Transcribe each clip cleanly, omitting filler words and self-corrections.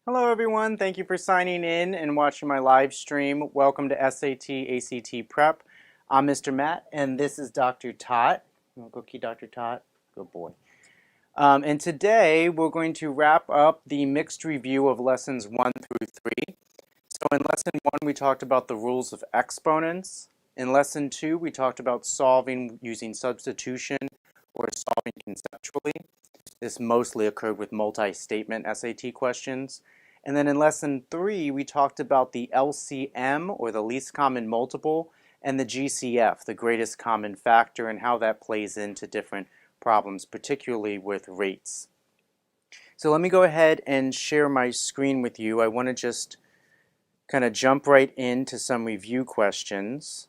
Hello everyone, thank you for signing in and watching my live stream. Welcome to SAT, ACT Prep. I'm Mr. Matt and this is Dr. Tot. You want to go key Dr. Tot? Good boy. And today we're going to wrap up the mixed review of lessons 1 through 3. So in lesson 1 we talked about the rules of exponents. In lesson 2 we talked about solving using substitution or solving conceptually. This mostly occurred with multi-statement SAT questions. And then in lesson 3, we talked about the LCM, or the least common multiple, and the GCF, the greatest common factor, and how that plays into different problems, particularly with rates. So let me go ahead and share my screen with you. I want to just kind of jump right into some review questions.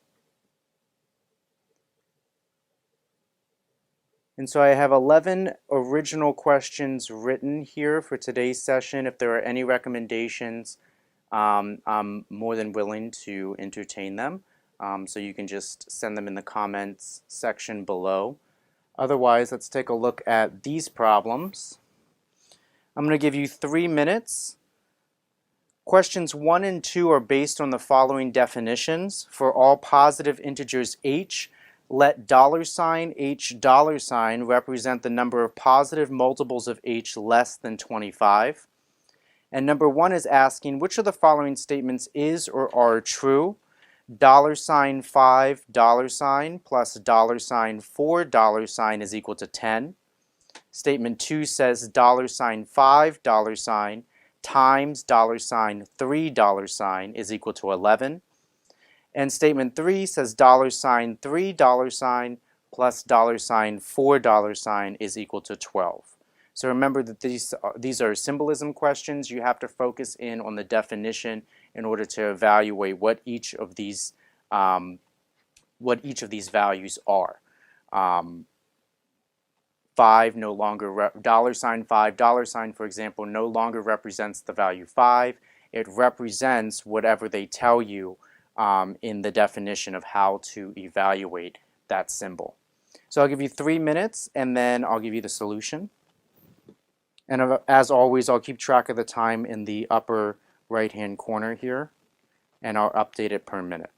And so I have 11 original questions written here for today's session. If there are any recommendations, I'm more than willing to entertain them. So you can just send them in the comments section below. Otherwise, let's take a look at these problems. I'm going to give you 3 minutes. Questions 1 and 2 are based on the following definitions. For all positive integers h, let $H$ represent the number of positive multiples of h less than 25. And number 1 is asking which of the following statements is or are true. $5 plus $4 is equal to 10. Statement 2 says $5 times $3 is equal to 11. And statement 3 says $3 plus $4 is equal to 12. So remember that these are symbolism questions. You have to focus in on the definition in order to evaluate what each of these values are. $5 no longer $5, for example, no longer represents the value 5. It represents whatever they tell you in the definition of how to evaluate that symbol. So I'll give you 3 minutes and then I'll give you the solution. And as always, I'll keep track of the time in the upper right-hand corner here, and I'll update it per minute.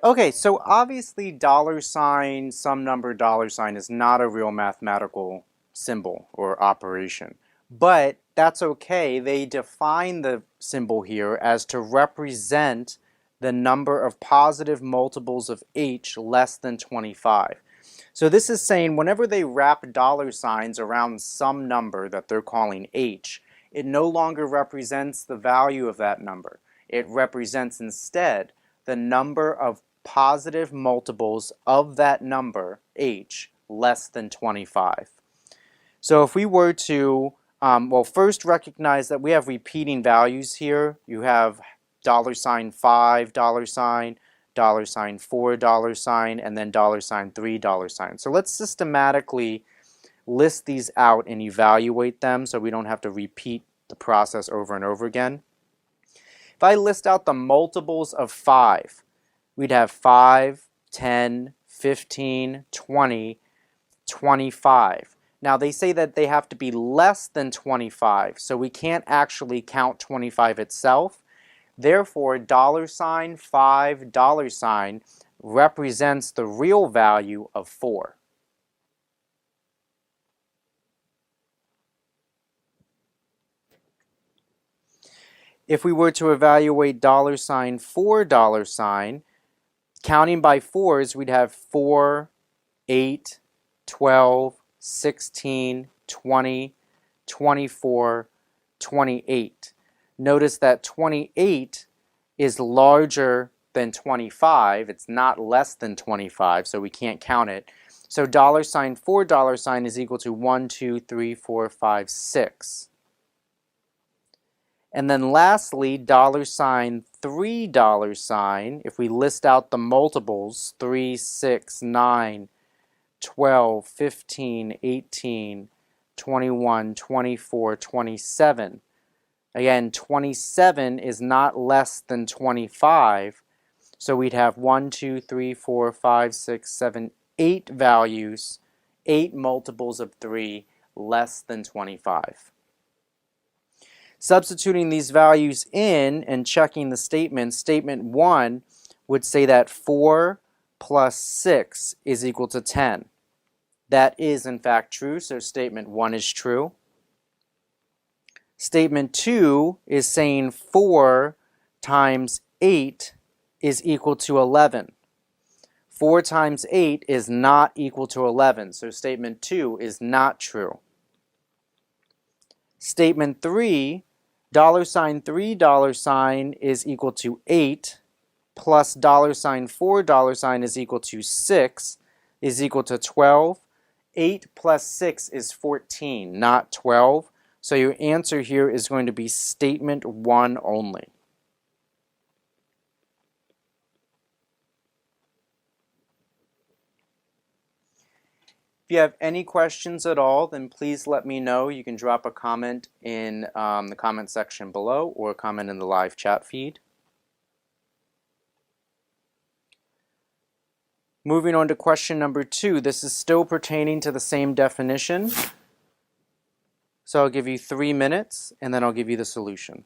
Okay, so obviously dollar sign, some number dollar sign is not a real mathematical symbol or operation. But that's okay. They define the symbol here as to represent the number of positive multiples of h less than 25. So this is saying whenever they wrap dollar signs around some number that they're calling h, it no longer represents the value of that number. It represents instead the number of positive multiples of that number, h, less than 25. So if we were to, well, first recognize that we have repeating values here. You have $5, $4, and then $3. So let's systematically list these out and evaluate them so we don't have to repeat the process over and over again. If I list out the multiples of 5, we'd have 5, 10, 15, 20, 25. Now they say that they have to be less than 25, so we can't actually count 25 itself. Therefore, $5 represents the real value of 4. If we were to evaluate $4, counting by 4s, we'd have 4, 8, 12, 16, 20, 24, 28. Notice that 28 is larger than 25. It's not less than 25, so we can't count it. So $4 is equal to 1, 2, 3, 4, 5, 6. And then lastly, $3, if we list out the multiples, 3, 6, 9, 12, 15, 18, 21, 24, 27. Again, 27 is not less than 25, so we'd have 1, 2, 3, 4, 5, 6, 7, 8 values, 8 multiples of 3 less than 25. Substituting these values in and checking the statement, statement 1 would say that 4 plus 6 is equal to 10. That is in fact true, so statement 1 is true. Statement 2 is saying 4 times 8 is equal to 11. 4 times 8 is not equal to 11, so statement 2 is not true. Statement 3, $3 is equal to 8 plus $4 is equal to 6 is equal to 12. 8 plus 6 is 14, not 12. So your answer here is going to be statement 1 only. If you have any questions at all, then please let me know. You can drop a comment in the comment section below or comment in the live chat feed. Moving on to question number 2. This is still pertaining to the same definition. So I'll give you 3 minutes and then I'll give you the solution.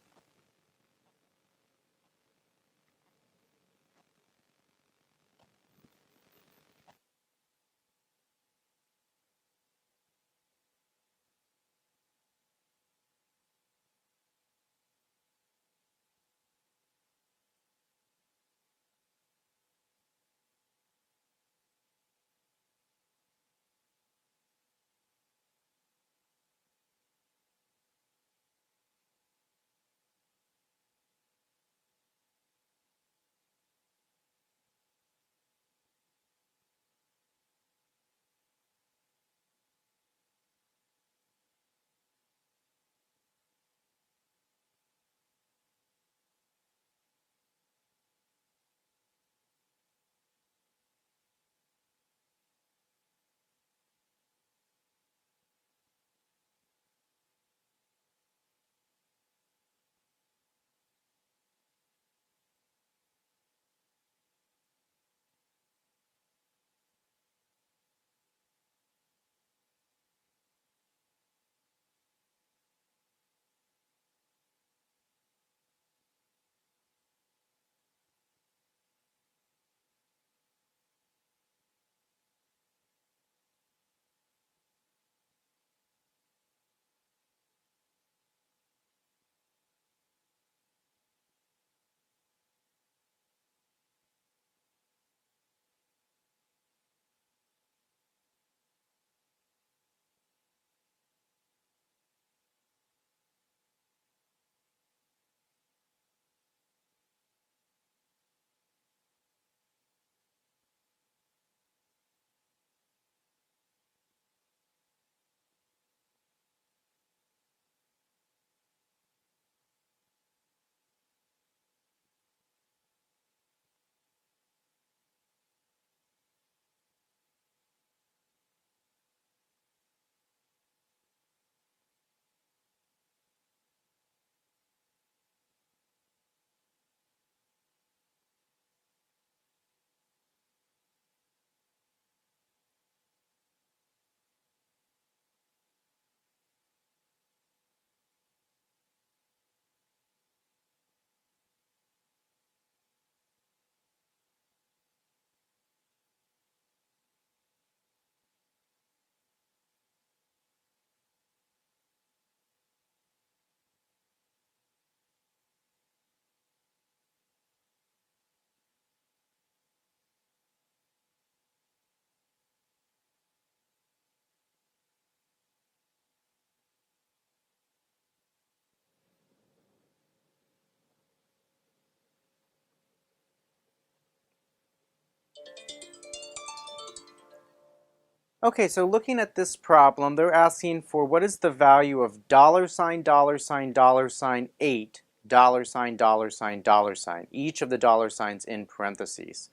Okay, so looking at this problem, they're asking for what is the value of dollar sign, dollar sign, dollar sign, 8, dollar sign, dollar sign, dollar sign, each of the dollar signs in parentheses.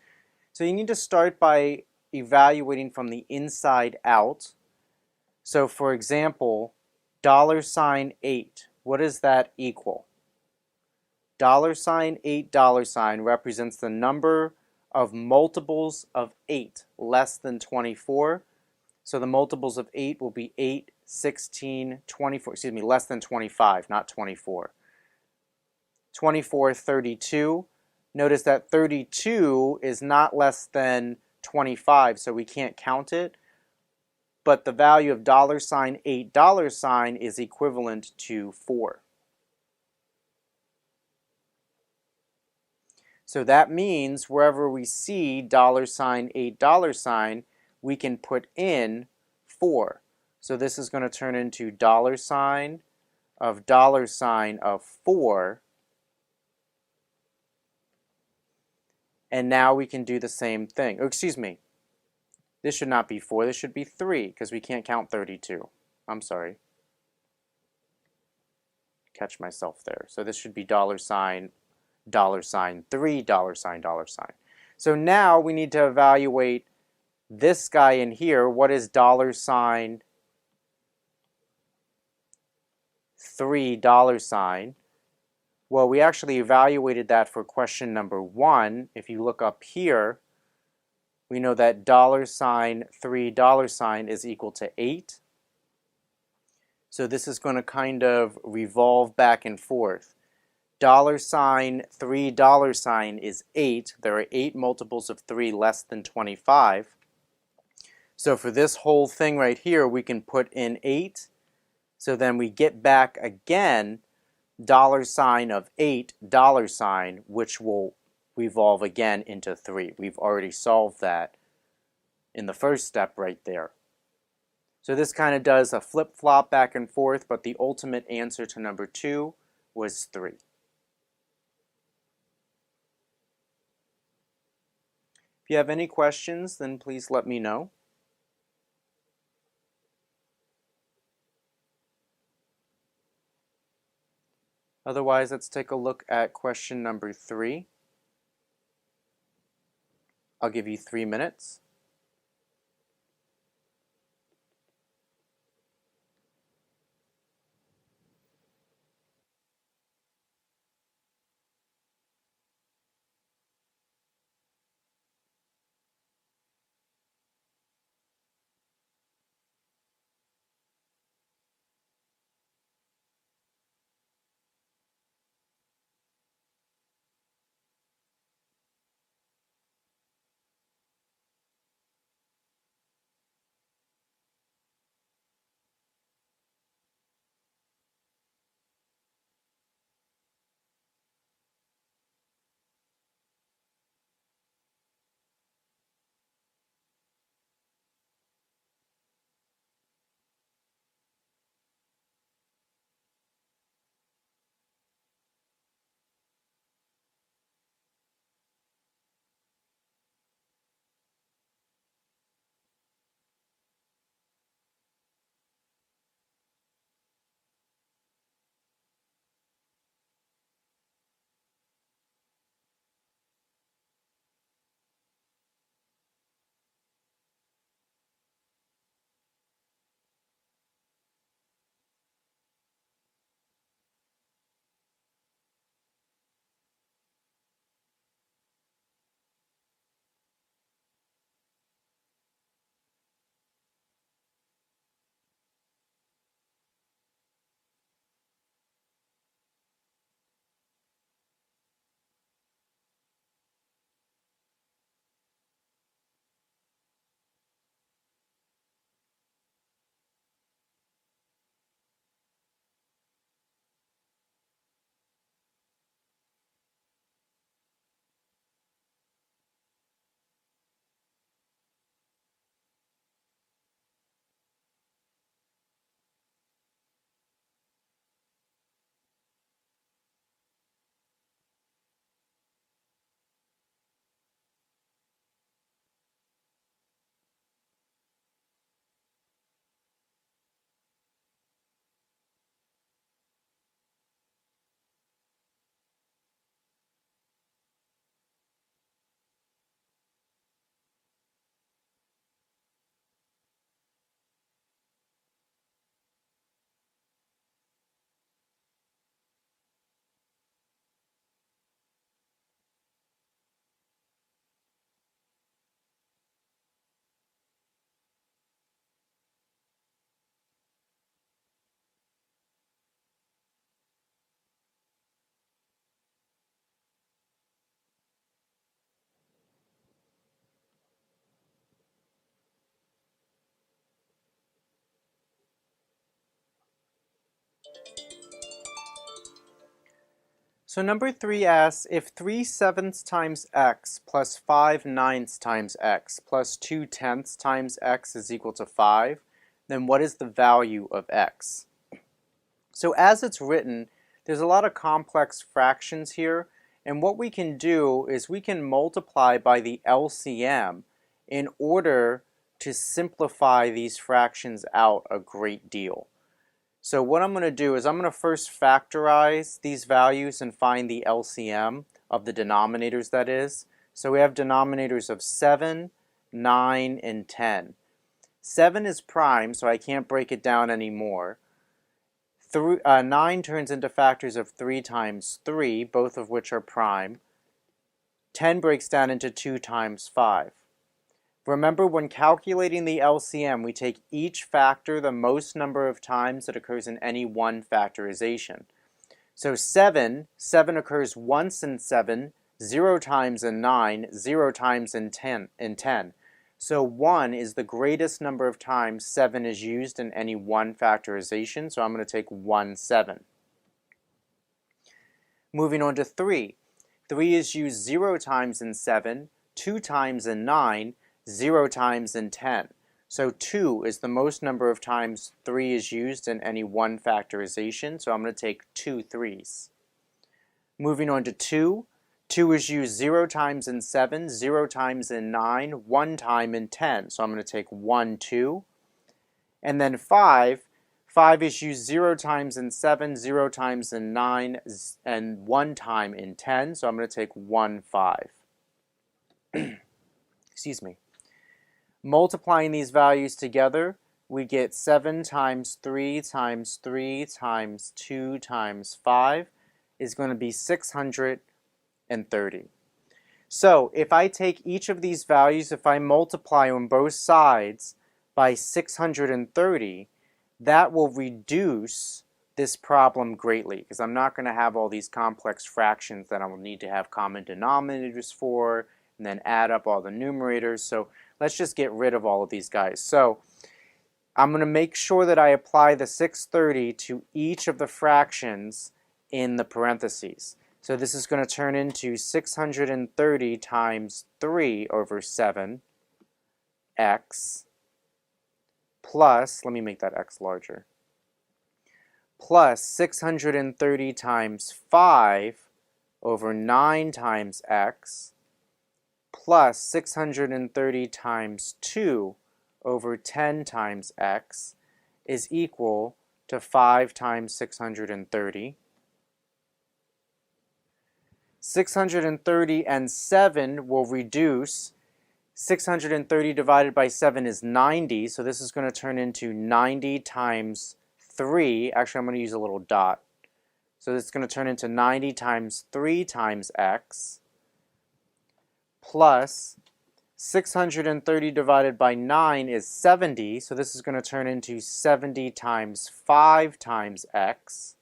So you need to start by evaluating from the inside out. So for example, dollar sign 8, what does that equal? Dollar sign 8 dollar sign represents the number of multiples of 8 less than 24. So the multiples of 8 will be 8, 16, 24, excuse me, less than 25, not 24. 24, 32. Notice that 32 is not less than 25, so we can't count it. But the value of dollar sign 8 dollar sign is equivalent to 4. So that means wherever we see dollar sign 8 dollar sign, we can put in 4. So this is going to turn into dollar sign of 4. And now we can do the same thing. Oh, excuse me. This should not be 4. This should be 3 because we can't count 32. I'm sorry. Catch myself there. So this should be dollar sign 3, dollar sign, dollar sign. So now we need to evaluate this guy in here. What is dollar sign 3 dollar sign? Well, we actually evaluated that for question number 1. If you look up here, we know that dollar sign 3 dollar sign is equal to 8. So this is going to kind of revolve back and forth. Dollar sign 3 dollar sign is 8. There are 8 multiples of 3 less than 25. So for this whole thing right here, we can put in 8. So then we get back again dollar sign of 8 dollar sign, which will revolve again into 3. We've already solved that in the first step right there. So this kind of does a flip-flop back and forth, but the ultimate answer to number 2 was 3. If you have any questions, then please let me know. Otherwise, let's take a look at question number 3. I'll give you 3 minutes. So number 3 asks, if 3/7 times x plus 5/9 times x plus 2/10 times x is equal to 5, then what is the value of x? So as it's written, there's a lot of complex fractions here, and what we can do is we can multiply by the LCM in order to simplify these fractions out a great deal. So what I'm going to do is I'm going to first factorize these values and find the LCM of the denominators, that is. So we have denominators of 7, 9, and 10. 7 is prime, so I can't break it down anymore. 9 turns into factors of 3 times 3, both of which are prime. 10 breaks down into 2 times 5. Remember, when calculating the LCM, we take each factor the most number of times that occurs in any one factorization. So 7 occurs once in 7, 0 times in 9, 0 times in 10. So 1 is the greatest number of times 7 is used in any one factorization, so I'm going to take 1, 7. Moving on to 3. 3 is used 0 times in 7, 2 times in 9, 0 times in 10. So 2 is the most number of times 3 is used in any one factorization, so I'm going to take 2 3s. Moving on to 2. 2 is used 0 times in 7, 0 times in 9, 1 time in 10, so I'm going to take 1 2. And then 5. 5 is used 0 times in 7, 0 times in 9, and 1 time in 10, so I'm going to take 1 5. Excuse me. Multiplying these values together, we get 7 times 3 times 3 times 2 times 5 is going to be 630. So if I take each of these values, if I multiply on both sides by 630, that will reduce this problem greatly, because I'm not going to have all these complex fractions that I will need to have common denominators for, and then add up all the numerators. So let's just get rid of all of these guys. So I'm going to make sure that I apply the 630 to each of the fractions in the parentheses. So this is going to turn into 630 times 3 over 7 x plus, let me make that x larger, plus 630 times 5 over 9 times x plus 630 times 2 over 10 times x is equal to 5 times 630. 630 and 7 will reduce. 630 divided by 7 is 90, so this is going to turn into 90 times 3. Actually, I'm going to use a little dot. So this is going to turn into 90 times 3 times x plus 630 divided by 9 is 70, so this is going to turn into 70 times 5 times x.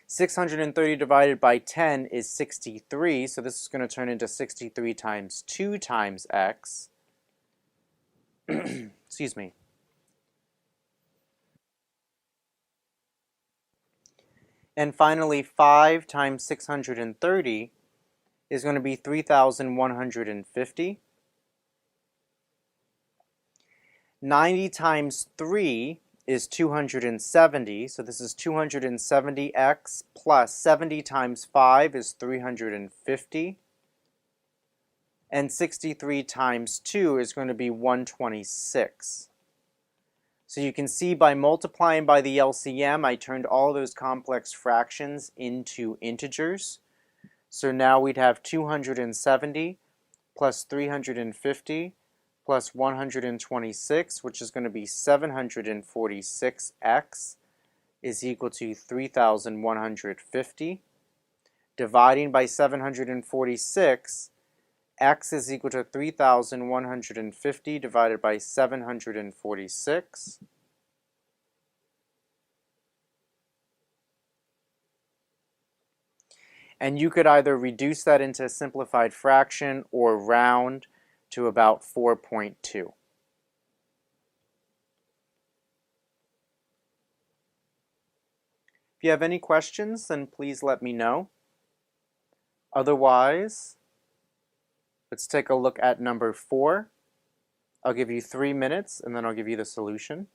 630 divided by 10 is 63, so this is going to turn into 63 times 2 times x. Excuse me. And finally, 5 times 630 is going to be 3,150. 90 times 3 is 270, so this is 270x plus 70 times 5 is 350. And 63 times 2 is going to be 126. So you can see by multiplying by the LCM, I turned all those complex fractions into integers. So now we'd have 270 plus 350 plus 126, which is going to be 746x, is equal to 3,150. Dividing by 746, x is equal to 3,150 divided by 746. And you could either reduce that into a simplified fraction or round to about 4.2. If you have any questions, then please let me know. Otherwise, let's take a look at number 4. I'll give you 3 minutes and then I'll give you the solution.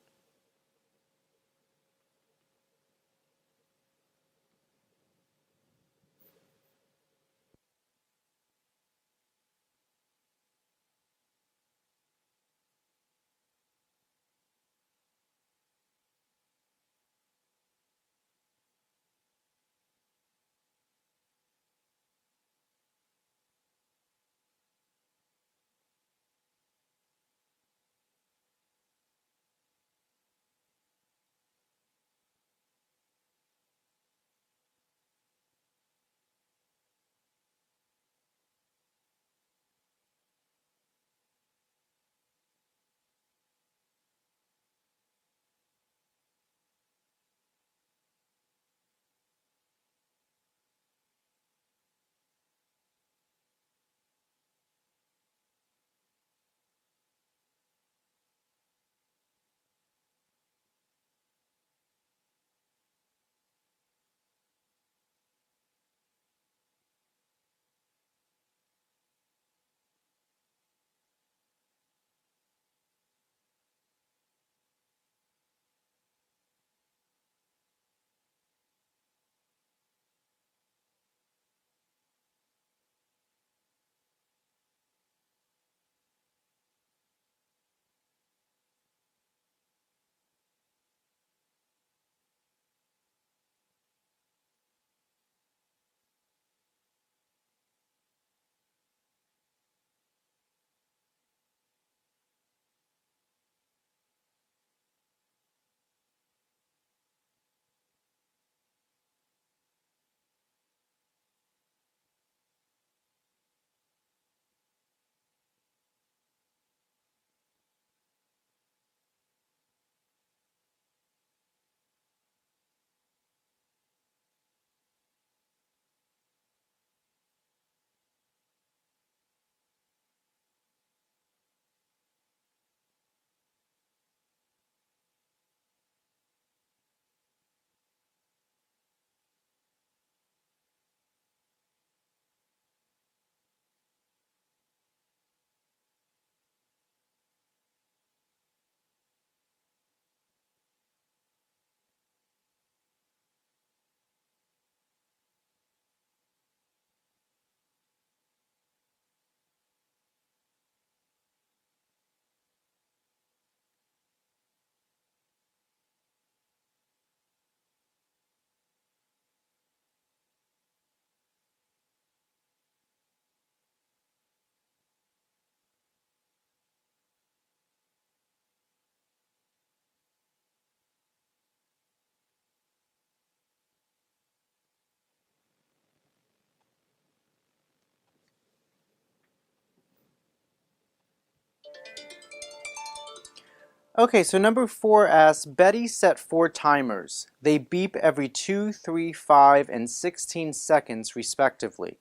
Okay, so number 4 asks, Betty set 4 timers. They beep every 2, 3, 5, and 16 seconds respectively.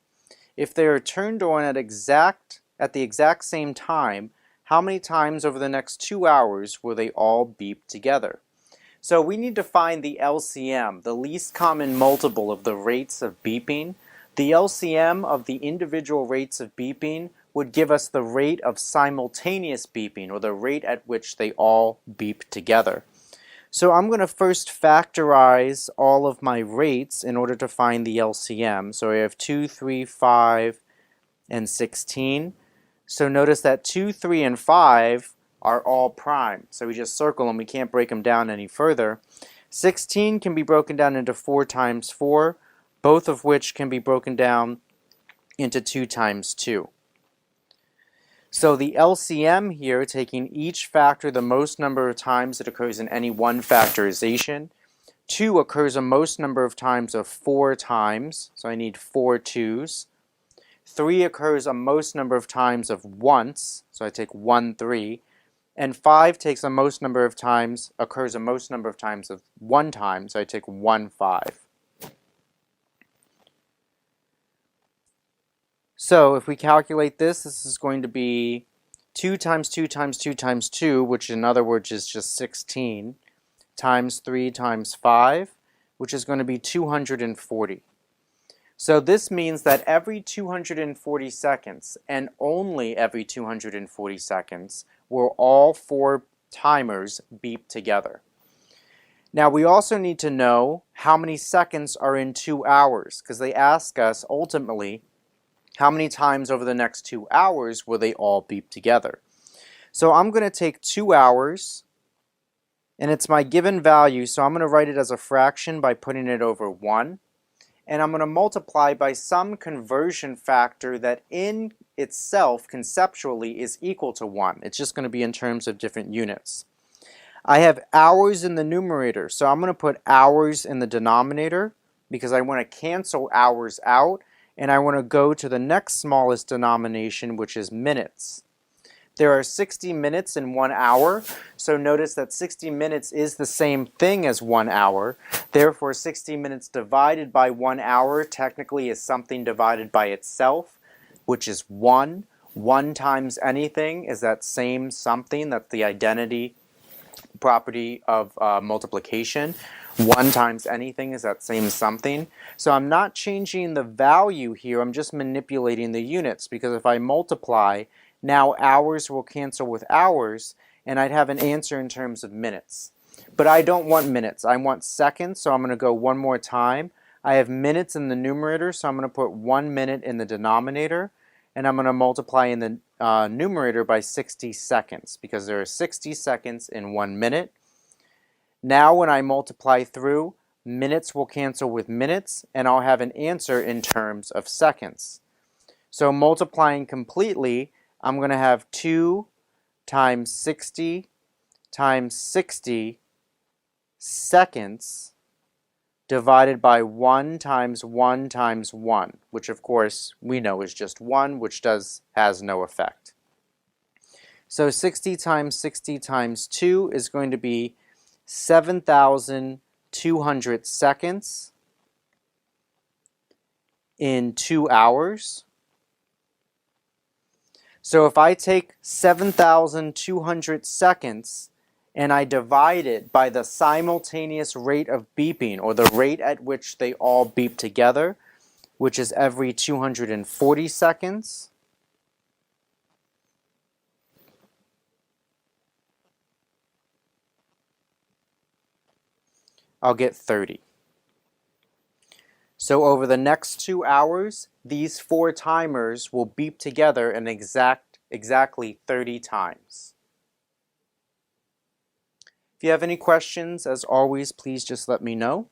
If they are turned on at the exact same time, how many times over the next 2 hours will they all beep together? So we need to find the LCM, the least common multiple of the rates of beeping. The LCM of the individual rates of beeping would give us the rate of simultaneous beeping, or the rate at which they all beep together. So I'm going to first factorize all of my rates in order to find the LCM. So I have 2, 3, 5, and 16. So notice that 2, 3, and 5 are all prime. So we just circle them. We can't break them down any further. 16 can be broken down into 4 times 4, both of which can be broken down into 2 times 2. So the LCM here, taking each factor the most number of times it occurs in any one factorization. 2 occurs a most number of times of 4 times, so I need 4 2's. 3 occurs a most number of times of once, so I take 1 3. And 5 takes a most number of times, occurs a most number of times of 1 time, so I take 1 5. So if we calculate this, this is going to be 2 times 2 times 2 times 2, which in other words is just 16, times 3 times 5. which is going to be 240. So this means that every 240 seconds, and only every 240 seconds, will all 4 timers beep together. Now we also need to know how many seconds are in 2 hours, because they ask us ultimately how many times over the next 2 hours will they all beep together. So I'm going to take 2 hours, and it's my given value, so I'm going to write it as a fraction by putting it over 1. And I'm going to multiply by some conversion factor that in itself, conceptually, is equal to 1. It's just going to be in terms of different units. I have hours in the numerator, so I'm going to put hours in the denominator because I want to cancel hours out, and I want to go to the next smallest denomination, which is minutes. There are 60 minutes in 1 hour, so notice that 60 minutes is the same thing as 1 hour. Therefore, 60 minutes divided by 1 hour technically is something divided by itself, which is 1. 1 times anything is that same something. That's the identity property of multiplication. 1 times anything is that same something. So I'm not changing the value here, I'm just manipulating the units, because if I multiply, now hours will cancel with hours, and I'd have an answer in terms of minutes. But I don't want minutes, I want seconds, so I'm going to go one more time. I have minutes in the numerator, so I'm going to put 1 minute in the denominator, and I'm going to multiply in the numerator by 60 seconds, because there are 60 seconds in 1 minute. Now when I multiply through, minutes will cancel with minutes, and I'll have an answer in terms of seconds. So multiplying completely, I'm going to have 2 times 60 times 60 seconds divided by 1 times 1 times 1, which of course we know is just 1, which has no effect. So 60 times 60 times 2 is going to be 7,200 seconds in 2 hours. So if I take 7,200 seconds and I divide it by the simultaneous rate of beeping, or the rate at which they all beep together, which is every 240 seconds, I'll get 30. So over the next 2 hours, these 4 timers will beep together an exactly 30 times. If you have any questions, as always, please just let me know.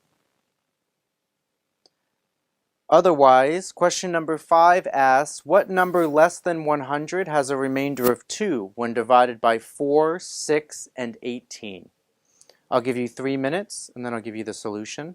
Otherwise, question number 5 asks, what number less than 100 has a remainder of 2 when divided by 4, 6, and 18? I'll give you 3 minutes, and then I'll give you the solution.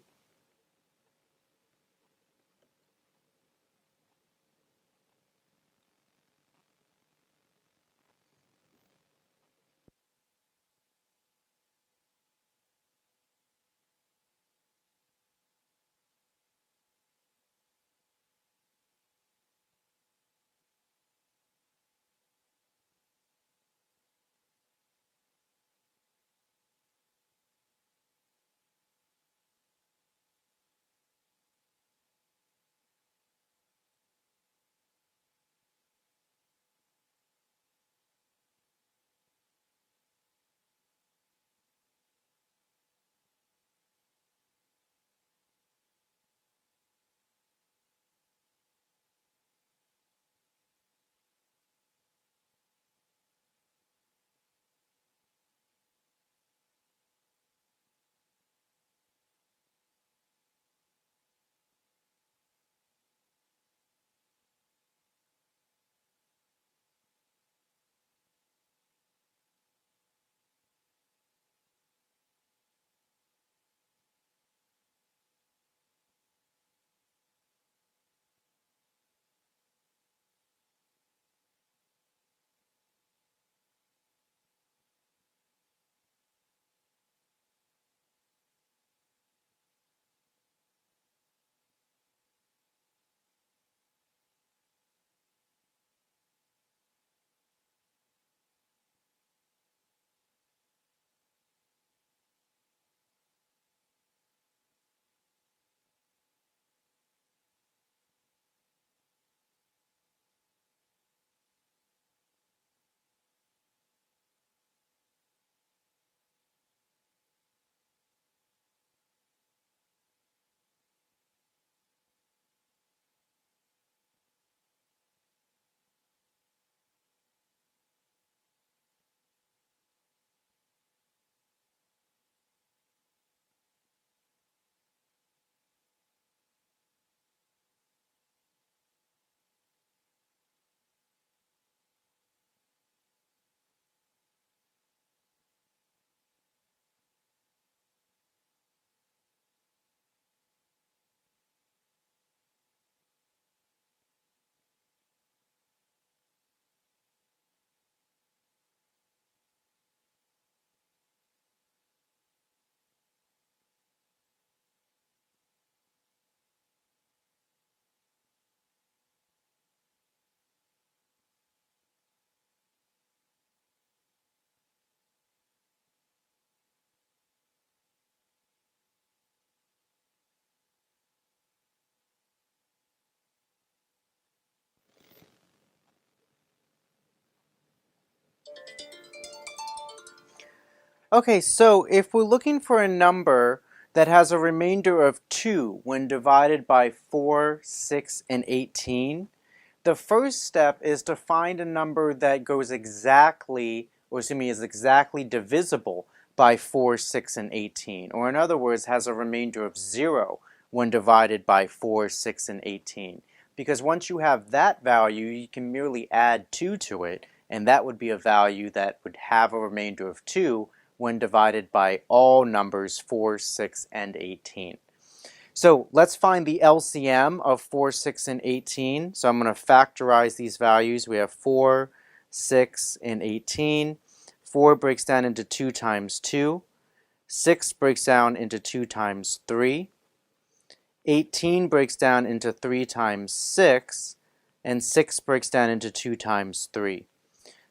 Okay, so if we're looking for a number that has a remainder of 2 when divided by 4, 6, and 18, the first step is to find a number that goes exactly, or excuse me, is exactly divisible by 4, 6, and 18, or in other words, has a remainder of 0 when divided by 4, 6, and 18. Because once you have that value, you can merely add 2 to it, and that would be a value that would have a remainder of 2 when divided by all numbers 4, 6, and 18. So let's find the LCM of 4, 6, and 18. So I'm going to factorize these values. We have 4, 6, and 18. 4 breaks down into 2 times 2. 6 breaks down into 2 times 3. 18 breaks down into 3 times 6. And 6 breaks down into 2 times 3.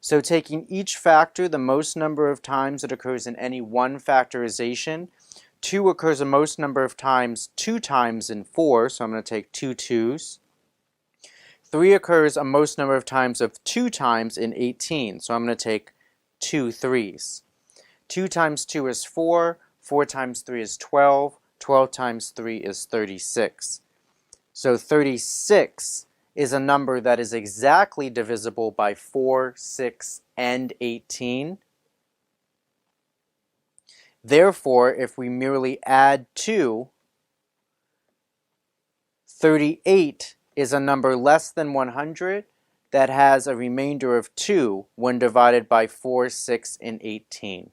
So taking each factor the most number of times it occurs in any one factorization, 2 occurs the most number of times 2 times in 4, so I'm going to take 2 2's. 3 occurs a most number of times of 2 times in 18, so I'm going to take 2 3's. 2 times 2 is 4, 4 times 3 is 12, 12 times 3 is 36. So 36 is a number that is exactly divisible by 4, 6, and 18. Therefore, if we merely add 2, 38 is a number less than 100 that has a remainder of 2 when divided by 4, 6, and 18.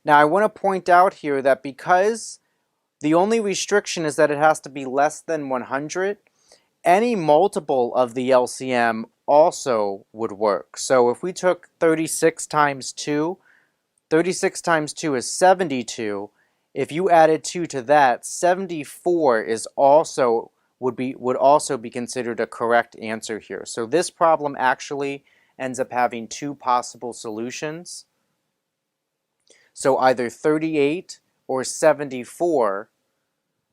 Now I want to point out here that because the only restriction is that it has to be less than 100, any multiple of the LCM also would work. So if we took 36 times 2, 36 times 2 is 72. If you added 2 to that, 74 is also would also be considered a correct answer here. So this problem actually ends up having 2 possible solutions. So either 38 or 74,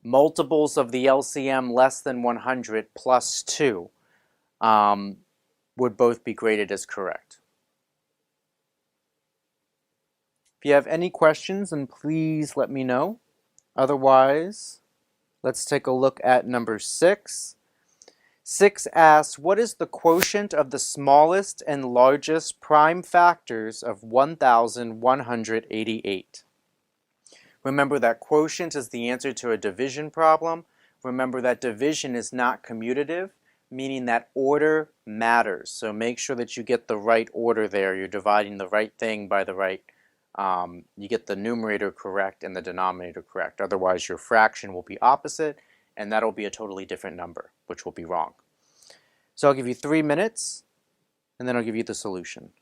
multiples of the LCM less than 100 plus 2 would both be graded as correct. If you have any questions, then please let me know. Otherwise, let's take a look at number 6. 6 asks, what is the quotient of the smallest and largest prime factors of 1,188? Remember that quotient is the answer to a division problem. Remember that division is not commutative, meaning that order matters. So make sure that you get the right order there. You're dividing the right thing by the right, you get the numerator correct and the denominator correct. Otherwise, your fraction will be opposite, and that'll be a totally different number, which will be wrong. So I'll give you 3 minutes, and then I'll give you the solution.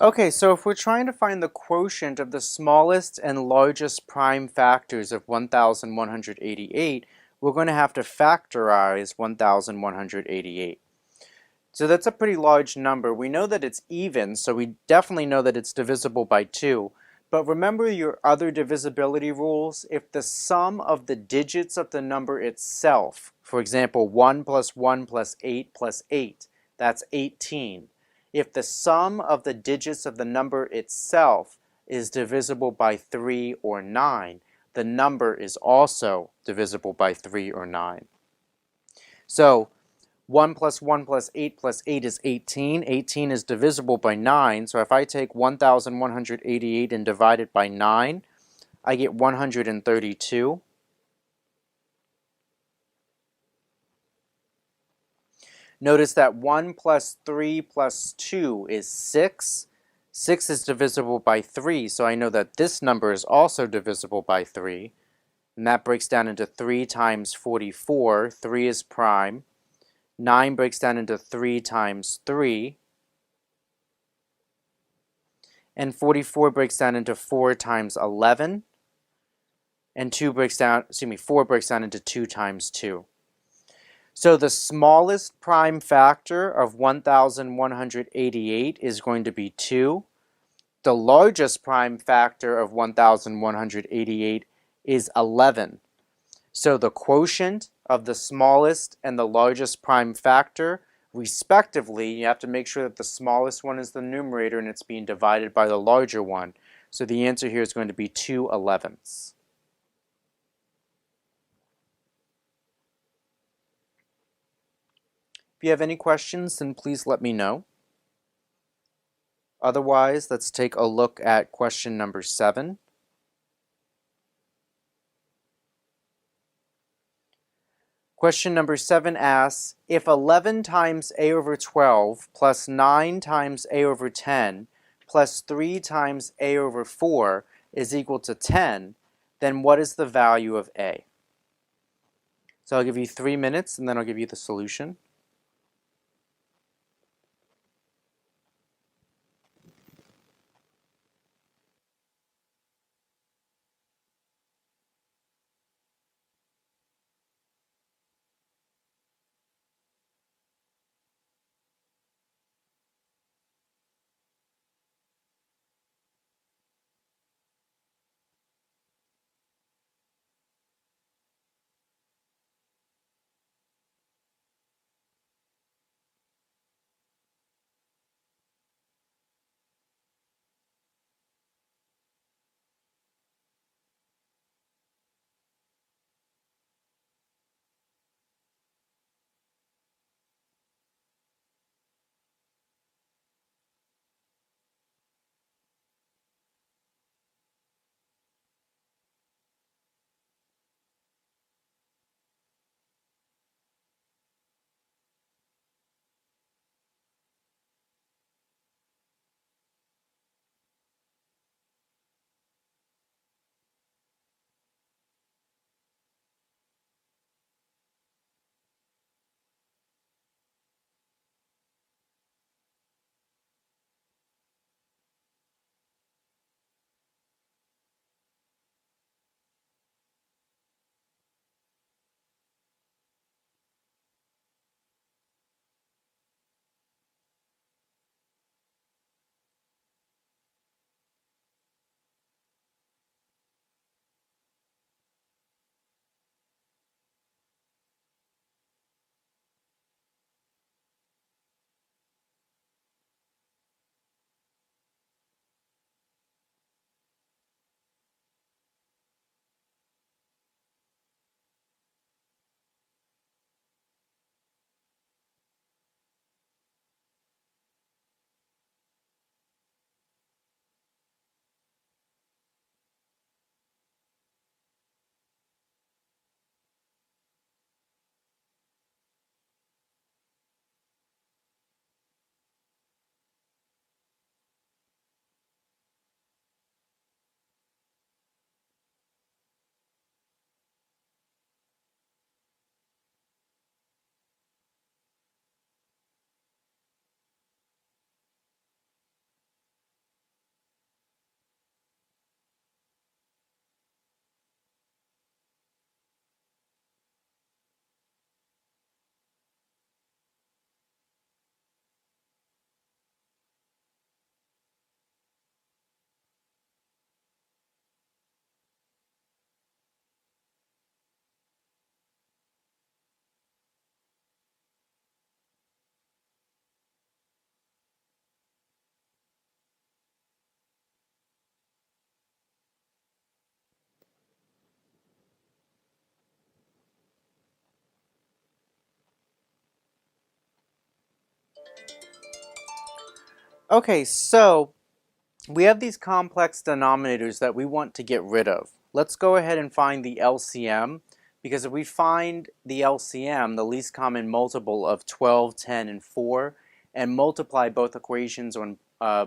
Okay, so if we're trying to find the quotient of the smallest and largest prime factors of 1188, we're going to have to factorize 1188. So that's a pretty large number. We know that it's even, so we definitely know that it's divisible by 2. But remember your other divisibility rules. If the sum of the digits of the number itself, for example, 1 plus 1 plus 8, that's 18. If the sum of the digits of the number itself is divisible by 3 or 9, the number is also divisible by 3 or 9. So 1 plus 1 plus 8 is 18. 18 is divisible by 9. So if I take 1188 and divide it by 9, I get 132. Notice that 1 plus 3 plus 2 is 6. 6 is divisible by 3, so I know that this number is also divisible by 3. And that breaks down into 3 times 44. 3 is prime. 9 breaks down into 3 times 3. And 44 breaks down into 4 times 11. And 4 breaks down into 2 times 2. So the smallest prime factor of 1188 is going to be 2. The largest prime factor of 1188 is 11. So the quotient of the smallest and the largest prime factor, respectively, you have to make sure that the smallest one is the numerator and it's being divided by the larger one. So the answer here is going to be 2/11. If you have any questions, then please let me know. Otherwise, let's take a look at question number 7. Question number 7 asks, if 11 times a over 12 plus 9 times a over 10 plus 3 times a over 4 is equal to 10, then what is the value of a? So I'll give you 3 minutes and then I'll give you the solution. Okay, so we have these complex denominators that we want to get rid of. Let's go ahead and find the LCM, because if we find the LCM, the least common multiple of 12, 10, and 4, and multiply both equations on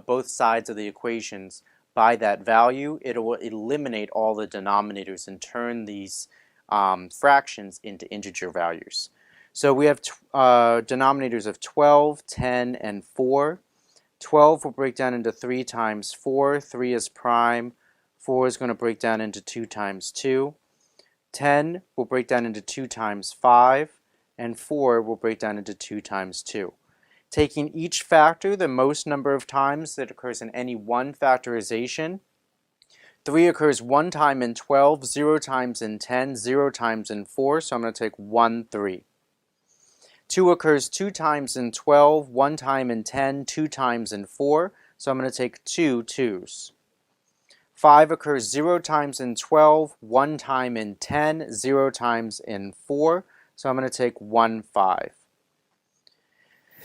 both sides of the equations by that value, it will eliminate all the denominators and turn these fractions into integer values. So we have denominators of 12, 10, and 4. 12 will break down into 3 times 4. 3 is prime. 4 is going to break down into 2 times 2. 10 will break down into 2 times 5. And 4 will break down into 2 times 2. Taking each factor the most number of times that occurs in any one factorization. 3 occurs 1 time in 12, 0 times in 10, 0 times in 4, so I'm going to take 1, 3. 2 occurs 2 times in 12, 1 time in 10, 2 times in 4, so I'm going to take 2 2's. 5 occurs 0 times in 12, 1 time in 10, 0 times in 4, so I'm going to take 1 5.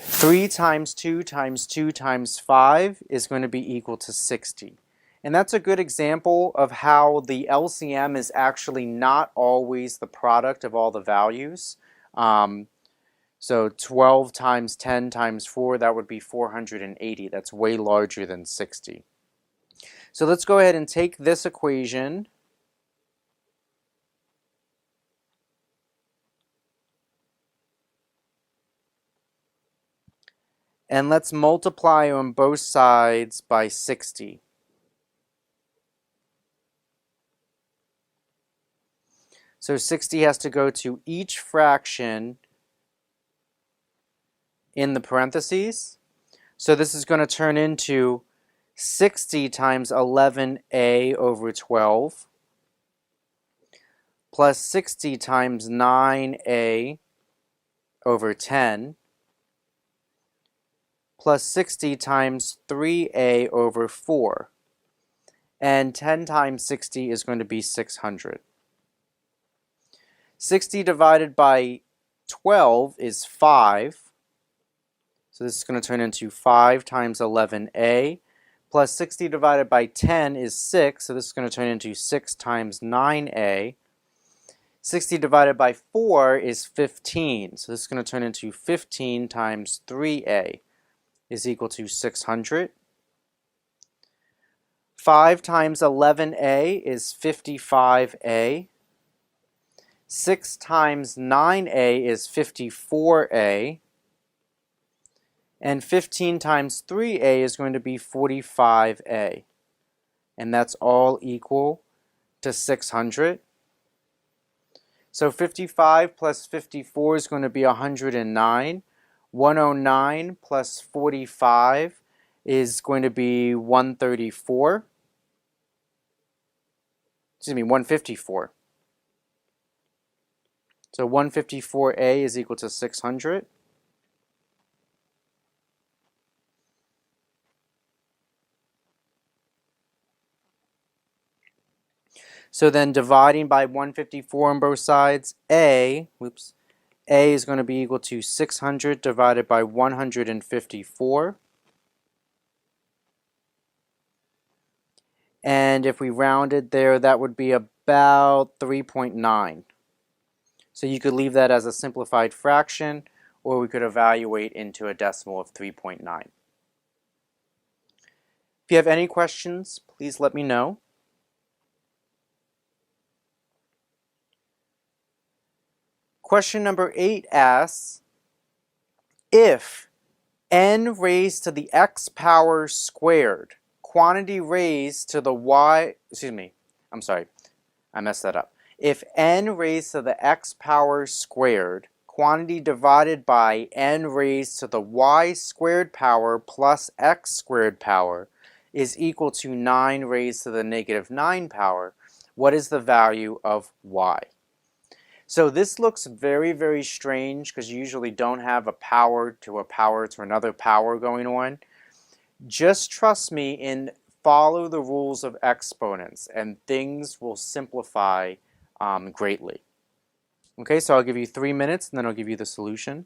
3 times 2 times 2 times 5 is going to be equal to 60. And that's a good example of how the LCM is actually not always the product of all the values. So 12 times 10 times 4, that would be 480. That's way larger than 60. So let's go ahead and take this equation and let's multiply on both sides by 60. So 60 has to go to each fraction in the parentheses. So this is going to turn into 60 times 11a over 12 plus 60 times 9a over 10 plus 60 times 3a over 4. And 10 times 60 is going to be 600. 60 divided by 12 is 5. So this is going to turn into 5 times 11a. Plus 60 divided by 10 is 6. So this is going to turn into 6 times 9a. 60 divided by 4 is 15. So this is going to turn into 15 times 3a is equal to 600. 5 times 11a is 55a. 6 times 9a is 54a. And 15 times 3a is going to be 45a. And that's all equal to 600. So 55 plus 54 is going to be 109. 109 plus 45 is going to be 134. Excuse me, 154. So 154a is equal to 600. So then dividing by 154 on both sides, a is going to be equal to 600 divided by 154. And if we rounded there, that would be about 3.9. So you could leave that as a simplified fraction, or we could evaluate into a decimal of 3.9. If you have any questions, please let me know. Question number 8 asks, if n raised to the x power squared, quantity raised to the y, I messed that up. If n raised to the x power squared, quantity divided by n raised to the y squared power plus x squared power is equal to 9 raised to the negative 9 power, what is the value of y? So this looks very, very strange because you usually don't have a power to another power going on. Just trust me and follow the rules of exponents and things will simplify greatly. Okay, so I'll give you 3 minutes and then I'll give you the solution.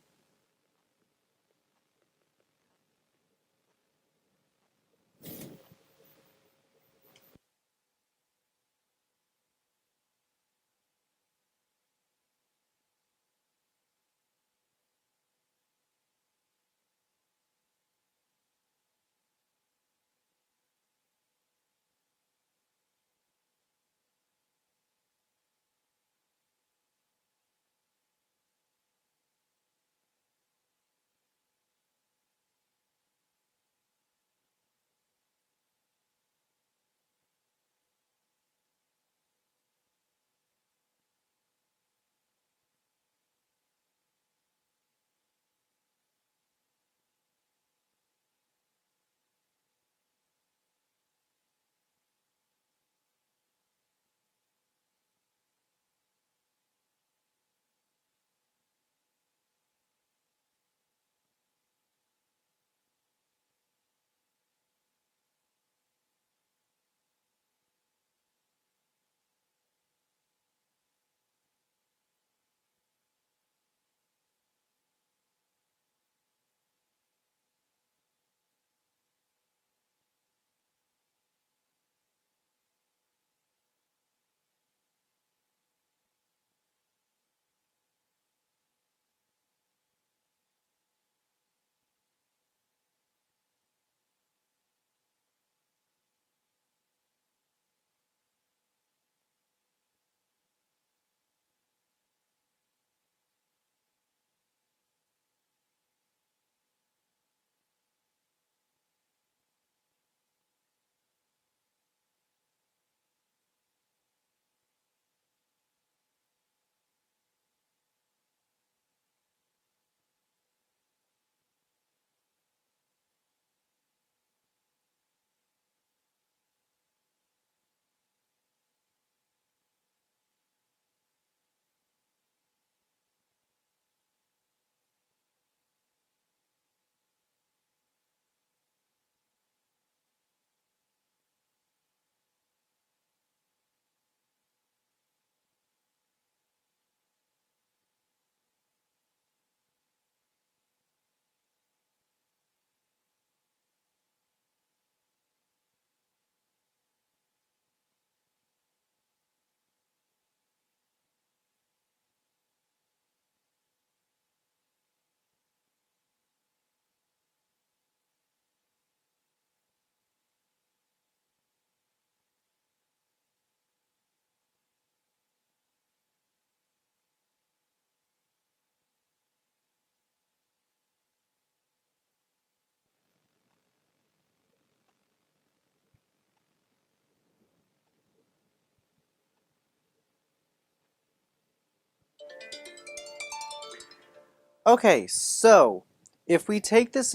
Okay, so if we take this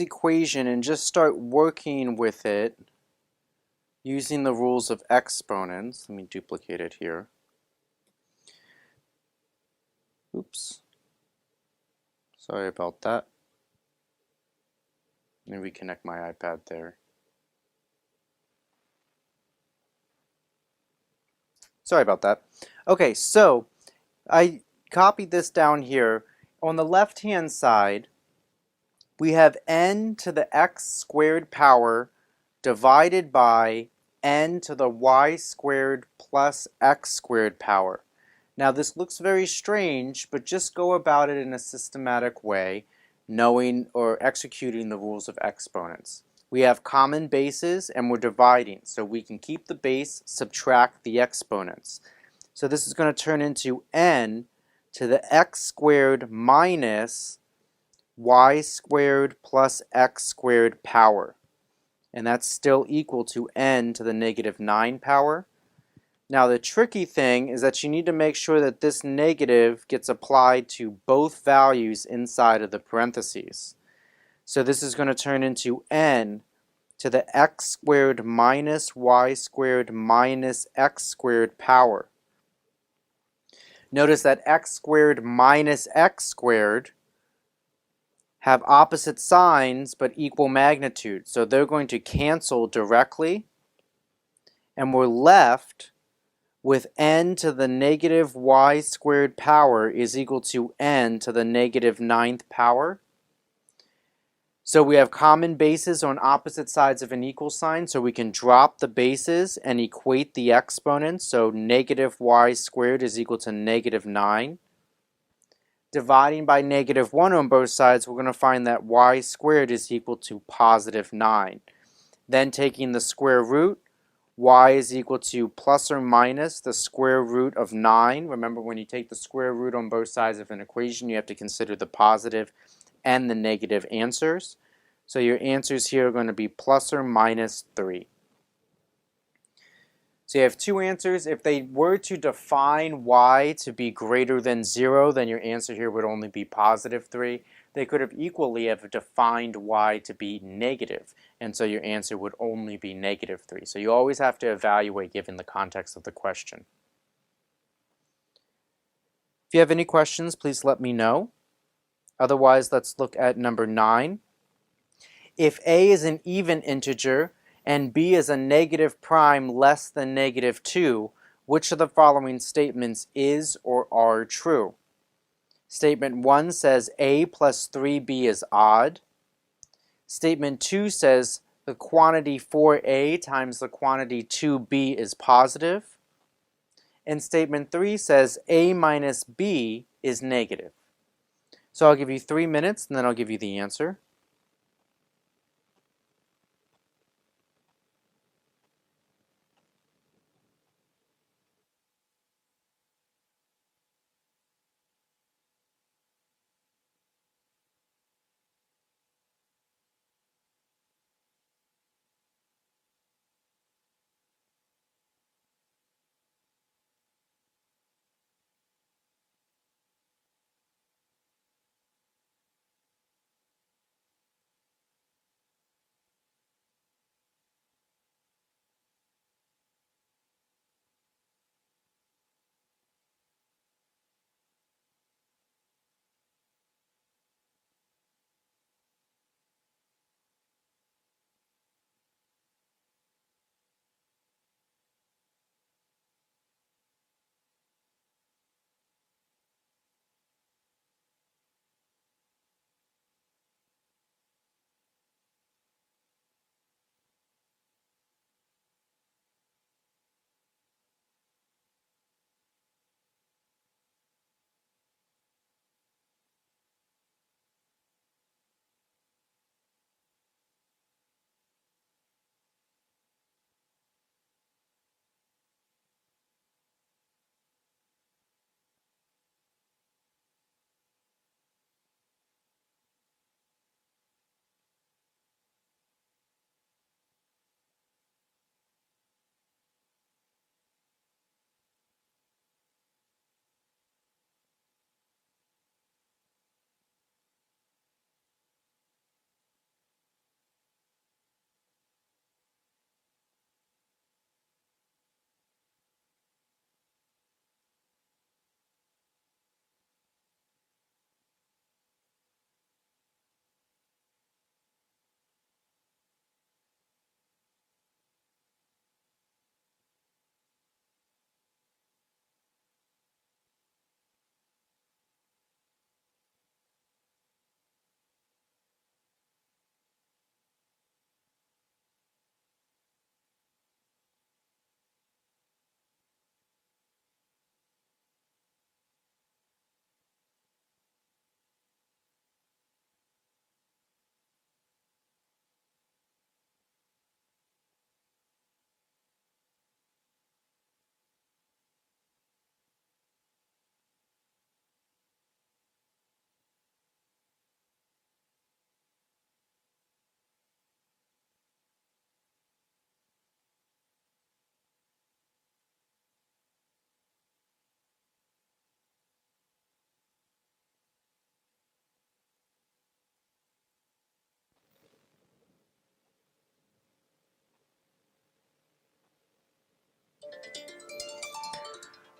equation and just start working with it using the rules of exponents, let me duplicate it here. Oops. Sorry about that. Let me reconnect my iPad there. Sorry about that. Okay, so I copied this down here. On the left-hand side, we have n to the x squared power divided by n to the y squared plus x squared power. Now this looks very strange, but just go about it in a systematic way, knowing or executing the rules of exponents. We have common bases and we're dividing, so we can keep the base, subtract the exponents. So this is going to turn into n to the x squared minus y squared plus x squared power. And that's still equal to n to the negative 9 power. Now the tricky thing is that you need to make sure that this negative gets applied to both values inside of the parentheses. So this is going to turn into n to the x squared minus y squared minus x squared power. Notice that x squared minus x squared have opposite signs but equal magnitude. So they're going to cancel directly, and we're left with n to the negative y squared power is equal to n to the negative 9th power. So we have common bases on opposite sides of an equal sign, so we can drop the bases and equate the exponents. So negative y squared is equal to negative 9. Dividing by negative 1 on both sides, we're going to find that y squared is equal to positive 9. Then taking the square root, y is equal to plus or minus the square root of 9. Remember, when you take the square root on both sides of an equation, you have to consider the positive and the negative answers. So your answers here are going to be plus or minus 3. So you have two answers. If they were to define y to be greater than 0, then your answer here would only be positive 3. They could have equally have defined y to be negative, and so your answer would only be negative 3. So you always have to evaluate given the context of the question. If you have any questions, please let me know. Otherwise, let's look at number 9. If a is an even integer and b is a negative prime less than negative 2, which of the following statements is or are true? Statement 1 says a plus 3b is odd. Statement 2 says the quantity 4a times the quantity 2b is positive. And statement 3 says a minus b is negative. So I'll give you 3 minutes and then I'll give you the answer.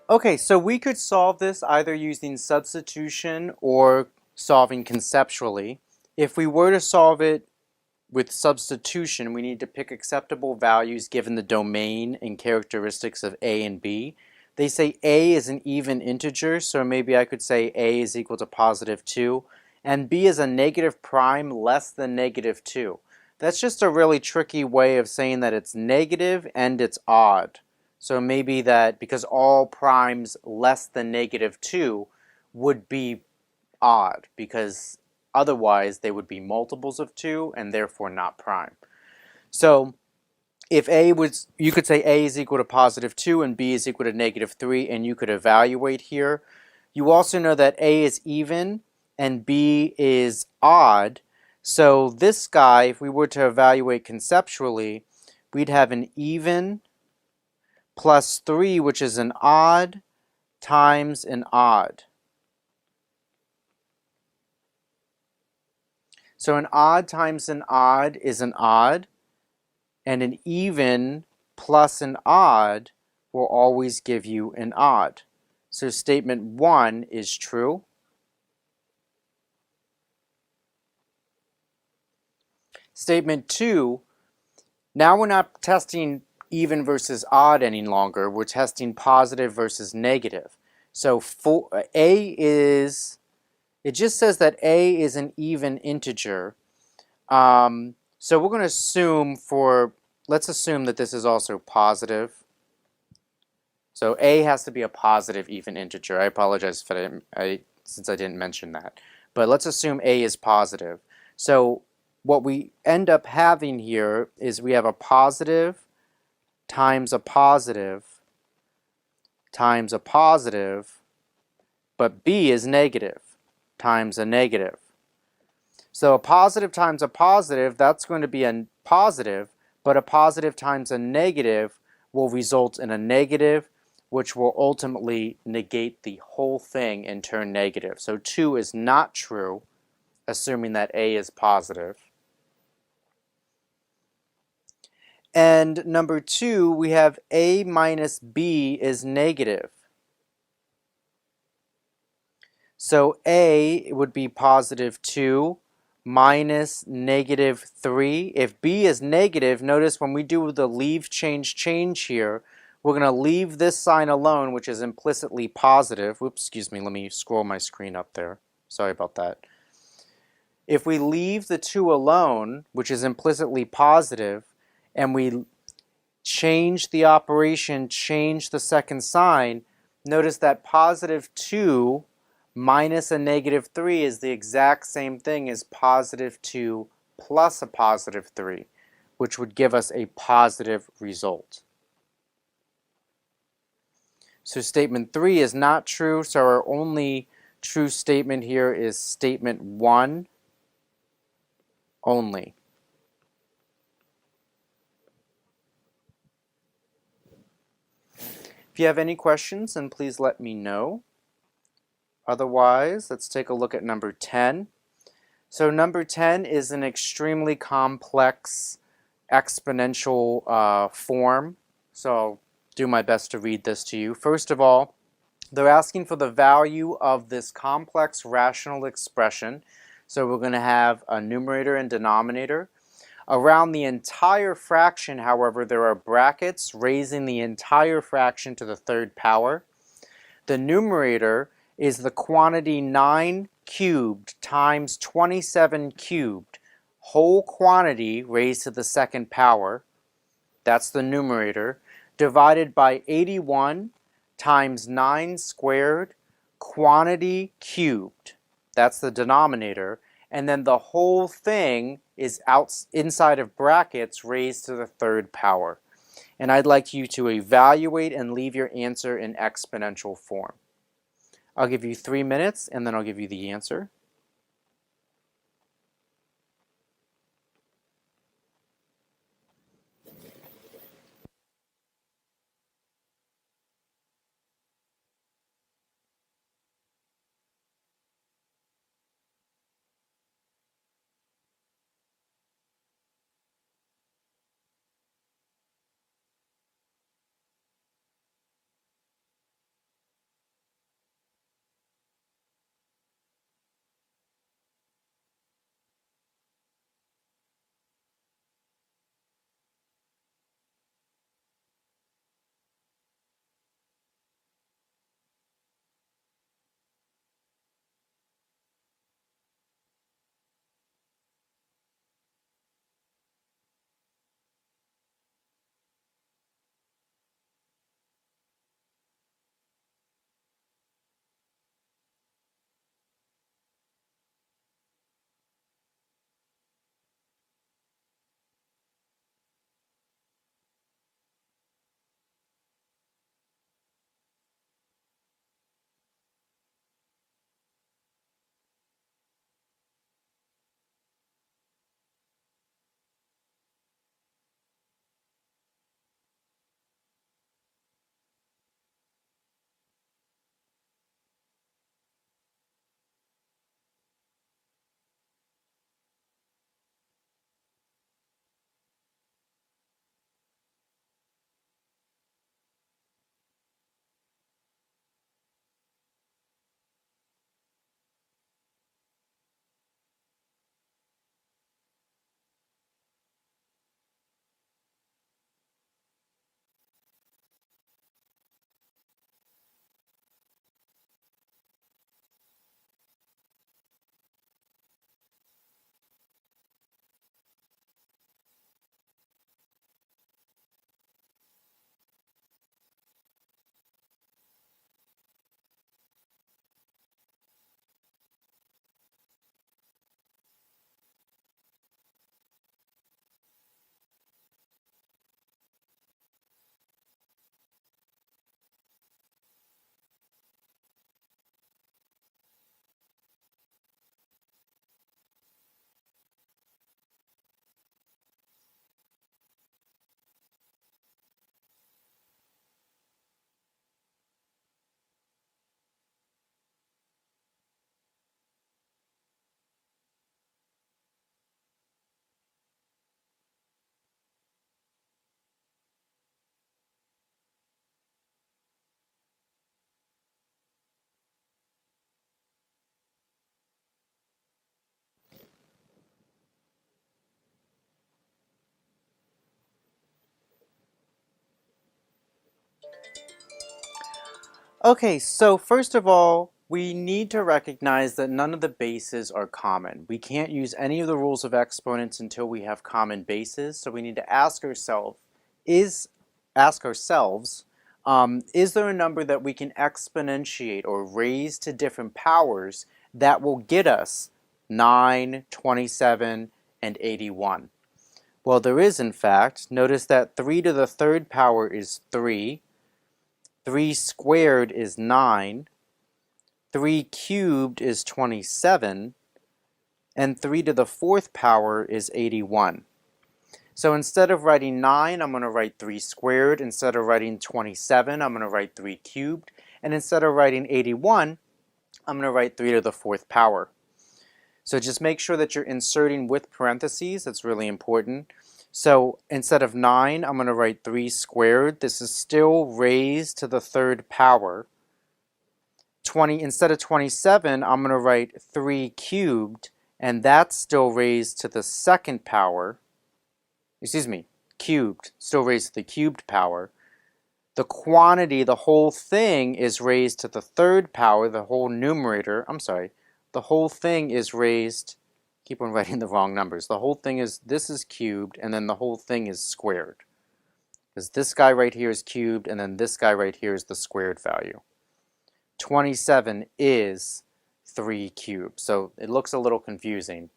Okay, so we could solve this either using substitution or solving conceptually. If we were to solve it with substitution, we need to pick acceptable values given the domain and characteristics of a and b. They say a is an even integer, so maybe I could say a is equal to positive 2, and b is a negative prime less than negative 2. That's just a really tricky way of saying that it's negative and it's odd. So maybe that because all primes less than negative 2 would be odd, because otherwise they would be multiples of 2 and therefore not prime. So if a was, you could say a is equal to positive 2 and b is equal to negative 3, and you could evaluate here. You also know that a is even and b is odd. So this guy, if we were to evaluate conceptually, we'd have an even plus 3, which is an odd, times an odd. So an odd times an odd is an odd, and an even plus an odd will always give you an odd. So statement 1 is true. Statement 2, now we're not testing even versus odd any longer. We're testing positive versus negative. So a is, it just says that a is an even integer. So we're going to assume let's assume that this is also positive. So a has to be a positive even integer. I apologize since I didn't mention that. But let's assume a is positive. So what we end up having here is we have a positive times a positive times a positive, but b is negative times a negative. So a positive times a positive, that's going to be a positive, but a positive times a negative will result in a negative, which will ultimately negate the whole thing and turn negative. So 2 is not true, assuming that a is positive. And number 2, we have a minus b is negative. So a would be positive 2 minus negative 3. If b is negative, notice when we do the leave change here, we're going to leave this sign alone, which is implicitly positive. Whoops, excuse me, let me scroll my screen up there. Sorry about that. If we leave the 2 alone, which is implicitly positive, and we change the operation, change the second sign, notice that positive 2 minus a negative 3 is the exact same thing as positive 2 plus a positive 3, which would give us a positive result. So statement 3 is not true, so our only true statement here is statement 1 only. If you have any questions, then please let me know. Otherwise, let's take a look at number 10. So number 10 is an extremely complex exponential form. So I'll do my best to read this to you. First of all, they're asking for the value of this complex rational expression. So we're going to have a numerator and denominator. Around the entire fraction, however, there are brackets raising the entire fraction to the third power. The numerator is the quantity 9 cubed times 27 cubed, whole quantity raised to the second power, that's the numerator, divided by 81 times 9 squared, quantity cubed, that's the denominator, and then the whole thing is inside of brackets raised to the third power. And I'd like you to evaluate and leave your answer in exponential form. I'll give you 3 minutes and then I'll give you the answer. Okay, so first of all, we need to recognize that none of the bases are common. We can't use any of the rules of exponents until we have common bases, so we need to ask ourselves, is there a number that we can exponentiate or raise to different powers that will get us 9, 27, and 81? Well, there is in fact. Notice that 3 to the third power is 3. 3 squared is 9, 3 cubed is 27, and 3 to the fourth power is 81. So instead of writing 9, I'm going to write 3 squared. Instead of writing 27, I'm going to write 3 cubed. And instead of writing 81, I'm going to write 3 to the fourth power. So just make sure that you're inserting with parentheses. That's really important. So instead of 9, I'm going to write 3 squared. This is still raised to the third power. Instead of 27, I'm going to write 3 cubed, and that's still raised to the second power. Excuse me, cubed, still raised to the cubed power. The quantity, the whole thing, is raised to the third power, the whole numerator. I'm sorry, the whole thing is raised, keep on writing the wrong numbers. The whole thing is, this is cubed, and then the whole thing is squared. Because this guy right here is cubed, and then this guy right here is the squared value. 27 is 3 cubed. So it looks a little confusing.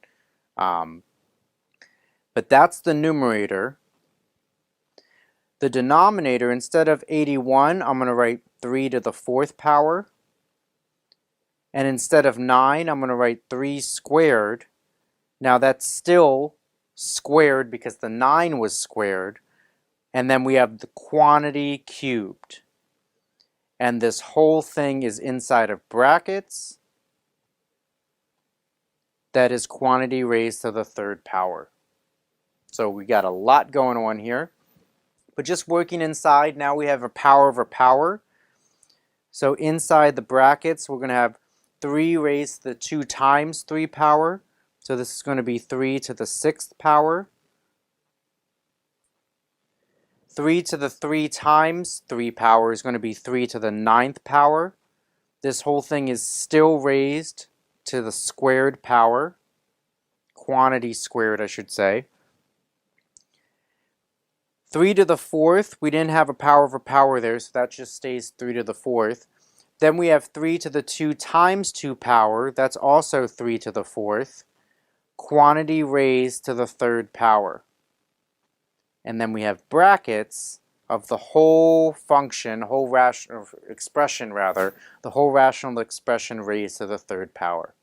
But that's the numerator. The denominator, instead of 81, I'm going to write 3 to the fourth power. And instead of 9, I'm going to write 3 squared. Now that's still squared because the 9 was squared. And then we have the quantity cubed. And this whole thing is inside of brackets. That is quantity raised to the third power. So we got a lot going on here. But just working inside, now we have a power of a power. So inside the brackets, we're going to have 3 raised to the 2 times 3 power. So this is going to be 3 to the 6th power. 3 to the 3 times 3 power is going to be 3 to the 9th power. This whole thing is still raised to the squared power. Quantity squared, I should say. 3 to the 4th, we didn't have a power of a power there, so that just stays 3 to the 4th. Then we have 3 to the 2 times 2 power. That's also 3 to the 4th. Quantity raised to the third power. And then we have brackets of the whole function, whole rational expression rather, the whole rational expression raised to the third power.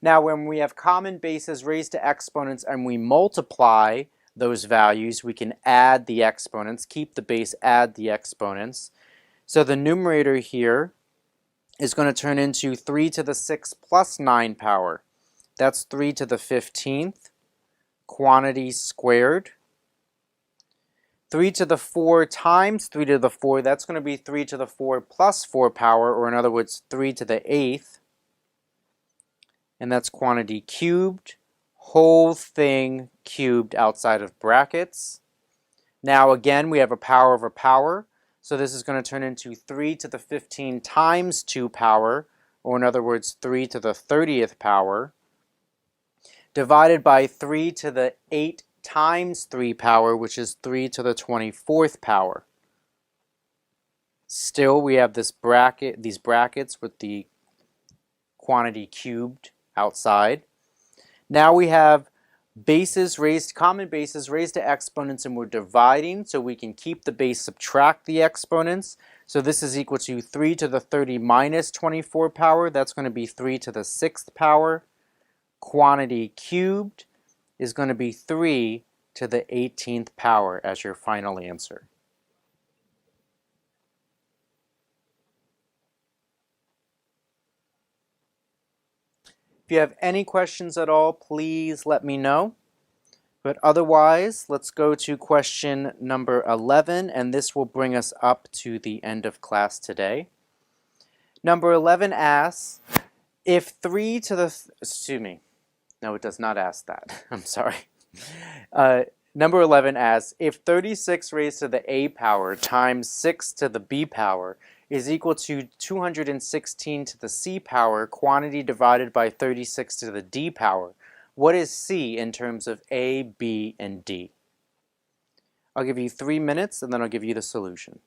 Now when we have common bases raised to exponents and we multiply those values, we can add the exponents, keep the base, add the exponents. So the numerator here is going to turn into 3 to the 6 plus 9 power. That's 3 to the 15th, quantity squared. 3 to the 4 times 3 to the 4, that's going to be 3 to the 4 plus 4 power, or in other words, 3 to the 8th. And that's quantity cubed, whole thing cubed outside of brackets. Now again, we have a power of a power. So this is going to turn into 3 to the 15 times 2 power, or in other words, 3 to the 30th power, divided by 3 to the 8 times 3 power, which is 3 to the 24th power. Still, we have this bracket, these brackets with the quantity cubed outside. Now we have bases raised, common bases raised to exponents, and we're dividing, so we can keep the base, subtract the exponents. So this is equal to 3 to the 30 minus 24 power. That's going to be 3 to the 6th power. Quantity cubed is going to be 3 to the 18th power as your final answer. If you have any questions at all, please let me know. But otherwise, let's go to question number 11, and this will bring us up to the end of class today. Number 11 asks, if 3 to the, excuse me, no, it does not ask that. I'm sorry. Number 11 asks, if 36 raised to the a power times 6 to the b power is equal to 216 to the c power quantity divided by 36 to the d power. What is c in terms of a, b, and d? I'll give you 3 minutes and then I'll give you the solution.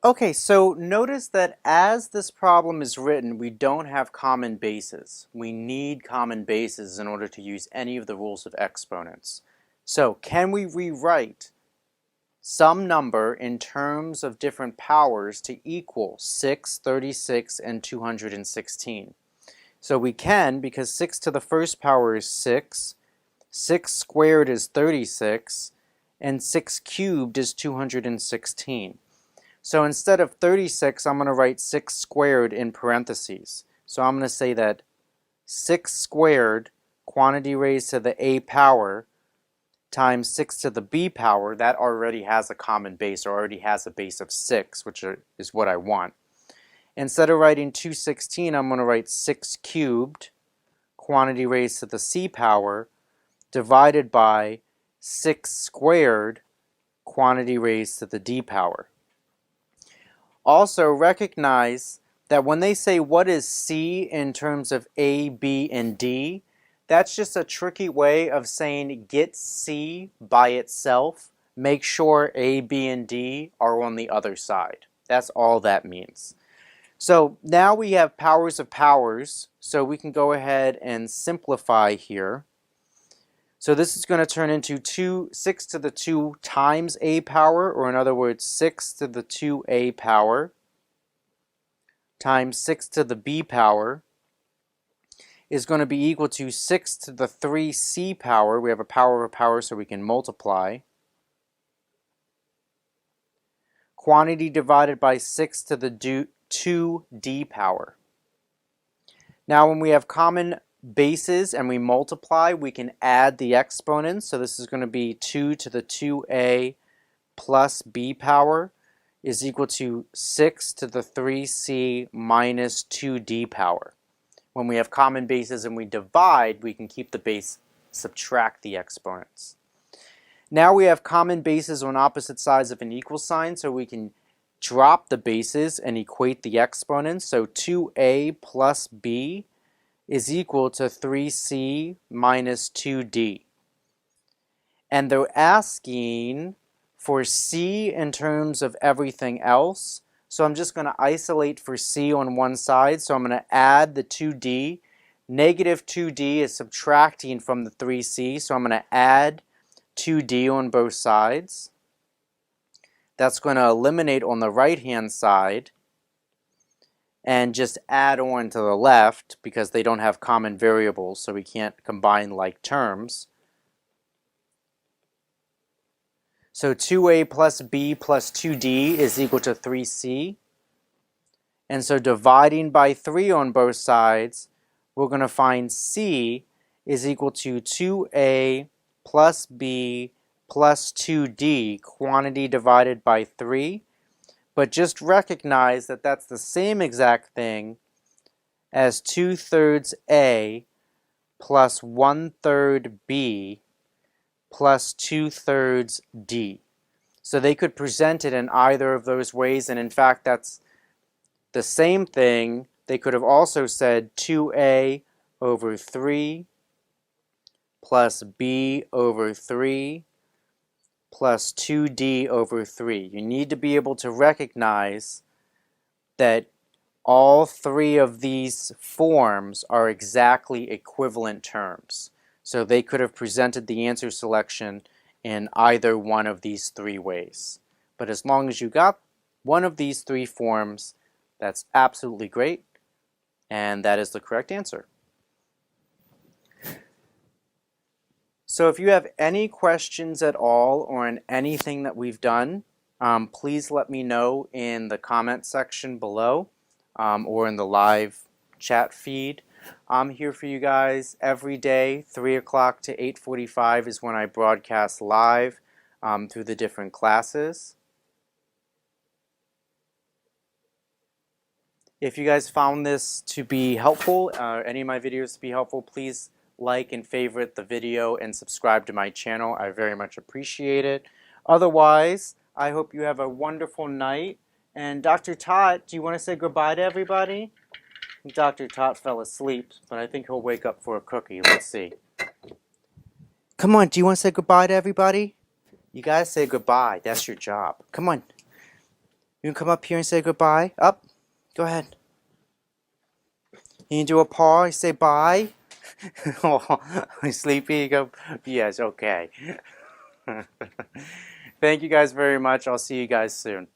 Okay, so notice that as this problem is written, we don't have common bases. We need common bases in order to use any of the rules of exponents. So can we rewrite some number in terms of different powers to equal 6, 36, and 216? So we can, because 6 to the first power is 6, 6 squared is 36, and 6 cubed is 216. So instead of 36, I'm going to write 6 squared in parentheses. So I'm going to say that 6 squared, quantity raised to the a power, times 6 to the b power, that already has a common base, or already has a base of 6, which is what I want. Instead of writing 216, I'm going to write 6 cubed, quantity raised to the c power, divided by 6 squared, quantity raised to the d power. Also recognize that when they say what is C in terms of A, B, and D, that's just a tricky way of saying get C by itself. Make sure A, B, and D are on the other side. That's all that means. So now we have powers of powers, so we can go ahead and simplify here. So this is going to turn into 6 to the 2 times a power, or in other words, 6 to the 2a power times 6 to the b power. is going to be equal to 6 to the 3c power. We have a power of a power, so we can multiply. Quantity divided by 6 to the 2d power. Now when we have common bases and we multiply, we can add the exponents. So this is going to be 2 to the 2a plus b power is equal to 6 to the 3c minus 2d power. When we have common bases and we divide, we can keep the base, subtract the exponents. Now we have common bases on opposite sides of an equal sign, so we can drop the bases and equate the exponents. So 2a plus b is equal to 3c minus 2d. And they're asking for c in terms of everything else. So I'm just going to isolate for c on one side. So I'm going to add the 2d. Negative 2d is subtracting from the 3c. So I'm going to add 2d on both sides. That's going to eliminate on the right-hand side and just add on to the left because they don't have common variables, so we can't combine like terms. So 2a plus b plus 2d is equal to 3c. And so dividing by 3 on both sides, we're going to find c is equal to 2a plus b plus 2d, quantity divided by 3. But just recognize that that's the same exact thing as 2/3 a plus 1/3 b plus 2/3 d. So they could present it in either of those ways, and in fact that's the same thing. They could have also said 2a over 3 plus b over 3 plus 2d over 3. You need to be able to recognize that all three of these forms are exactly equivalent terms. So they could have presented the answer selection in either one of these three ways. But as long as you got one of these three forms, that's absolutely great, and that is the correct answer. So if you have any questions at all on anything that we've done, please let me know in the comment section below or in the live chat feed. I'm here for you guys every day. 3 o'clock to 8:45 is when I broadcast live through the different classes. If you guys found this to be helpful, any of my videos to be helpful, please like and favorite the video and subscribe to my channel. I very much appreciate it. Otherwise, I hope you have a wonderful night. And Dr. Tot, do you want to say goodbye to everybody? Dr. Tot fell asleep, but I think he'll wake up for a cookie. Let's see. Come on, do you want to say goodbye to everybody? You gotta say goodbye. That's your job. Come on. You can come up here and say goodbye. Up. Go ahead. You can do a paw. You say bye. Oh, sleepy? You go, yes, okay. Thank you guys very much. I'll see you guys soon.